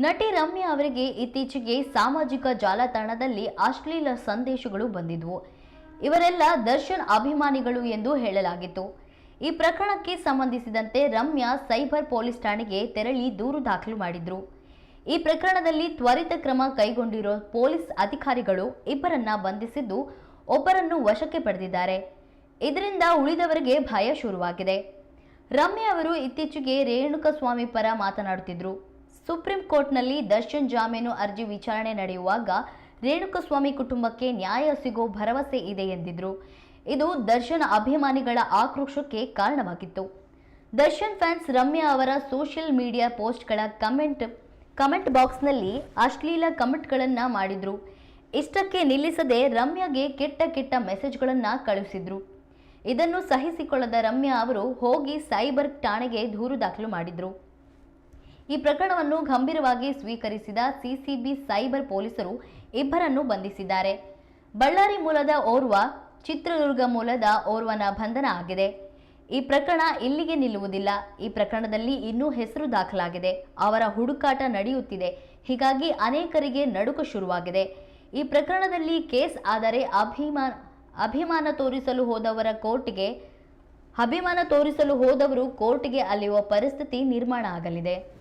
ನಟಿ ರಮ್ಯಾ ಅವರಿಗೆ ಇತ್ತೀಚೆಗೆ ಸಾಮಾಜಿಕ ಜಾಲತಾಣದಲ್ಲಿ ಅಶ್ಲೀಲ ಸಂದೇಶಗಳು ಬಂದಿದ್ವು. ಇವರೆಲ್ಲ ದರ್ಶನ್ ಅಭಿಮಾನಿಗಳು ಎಂದು ಹೇಳಲಾಗಿತ್ತು. ಈ ಪ್ರಕರಣಕ್ಕೆ ಸಂಬಂಧಿಸಿದಂತೆ ರಮ್ಯಾ ಸೈಬರ್ ಪೊಲೀಸ್ ಠಾಣೆಗೆ ತೆರಳಿ ದೂರು ದಾಖಲು ಮಾಡಿದ್ರು. ಈ ಪ್ರಕರಣದಲ್ಲಿ ತ್ವರಿತ ಕ್ರಮ ಕೈಗೊಂಡಿರೋ ಪೊಲೀಸ್ ಅಧಿಕಾರಿಗಳು ಇಬ್ಬರನ್ನ ಬಂಧಿಸಿದ್ದು, ಒಬ್ಬರನ್ನು ವಶಕ್ಕೆ ಪಡೆದಿದ್ದಾರೆ. ಇದರಿಂದ ಉಳಿದವರಿಗೆ ಭಯ ಶುರುವಾಗಿದೆ. ರಮ್ಯಾ ಅವರು ಇತ್ತೀಚೆಗೆ ರೇಣುಕಸ್ವಾಮಿ ಪರ ಮಾತನಾಡುತ್ತಿದ್ರು. ಸುಪ್ರೀಂ ಕೋರ್ಟ್ನಲ್ಲಿ ದರ್ಶನ್ ಜಾಮೀನು ಅರ್ಜಿ ವಿಚಾರಣೆ ನಡೆಯುವಾಗ ರೇಣುಕಸ್ವಾಮಿ ಕುಟುಂಬಕ್ಕೆ ನ್ಯಾಯ ಸಿಗೋ ಭರವಸೆ ಇದೆ ಎಂದಿದ್ರು. ಇದು ದರ್ಶನ್ ಅಭಿಮಾನಿಗಳ ಆಕ್ರೋಶಕ್ಕೆ ಕಾರಣವಾಗಿತ್ತು. ದರ್ಶನ್ ಫ್ಯಾನ್ಸ್ ರಮ್ಯಾ ಅವರ ಸೋಷಿಯಲ್ ಮೀಡಿಯಾ ಪೋಸ್ಟ್ಗಳ ಕಮೆಂಟ್ ಬಾಕ್ಸ್ನಲ್ಲಿ ಅಶ್ಲೀಲ ಕಮೆಂಟ್ಗಳನ್ನ ಮಾಡಿದ್ರು. ಇಷ್ಟಕ್ಕೆ ನಿಲ್ಲಿಸದೆ ರಮ್ಯಾಗೆ ಕೆಟ್ಟ ಮೆಸೇಜ್ಗಳನ್ನ ಕಳುಹಿಸಿದ್ರು. ಇದನ್ನು ಸಹಿಸಿಕೊಳ್ಳದ ರಮ್ಯಾ ಅವರು ಹೋಗಿ ಸೈಬರ್ ಠಾಣೆಗೆ ದೂರು ದಾಖಲು ಮಾಡಿದ್ರು. ಈ ಪ್ರಕರಣವನ್ನು ಗಂಭೀರವಾಗಿ ಸ್ವೀಕರಿಸಿದ ಸಿಸಿಬಿ ಸೈಬರ್ ಪೊಲೀಸರು ಇಬ್ಬರನ್ನು ಬಂಧಿಸಿದ್ದಾರೆ. ಬಳ್ಳಾರಿ ಮೂಲದ ಓರ್ವ, ಚಿತ್ರದುರ್ಗ ಮೂಲದ ಓರ್ವನ ಬಂಧನ ಆಗಿದೆ. ಈ ಪ್ರಕರಣ ಇಲ್ಲಿಗೆ ನಿಲ್ಲುವುದಿಲ್ಲ. ಈ ಪ್ರಕರಣದಲ್ಲಿ ಇನ್ನೂ ಹೆಸರು ದಾಖಲಾಗಿದೆ. ಅವರ ಹುಡುಕಾಟ ನಡೆಯುತ್ತಿದೆ. ಹೀಗಾಗಿ ಅನೇಕರಿಗೆ ನಡುಕ ಶುರುವಾಗಿದೆ. ಈ ಪ್ರಕರಣದಲ್ಲಿ ಕೇಸ್ ಆದರೆ ಅಭಿಮಾನ ತೋರಿಸಲು ಹೋದವರು ಕೋರ್ಟ್ಗೆ ಅಲೆಯುವ ಪರಿಸ್ಥಿತಿ ನಿರ್ಮಾಣ ಆಗಲಿದೆ.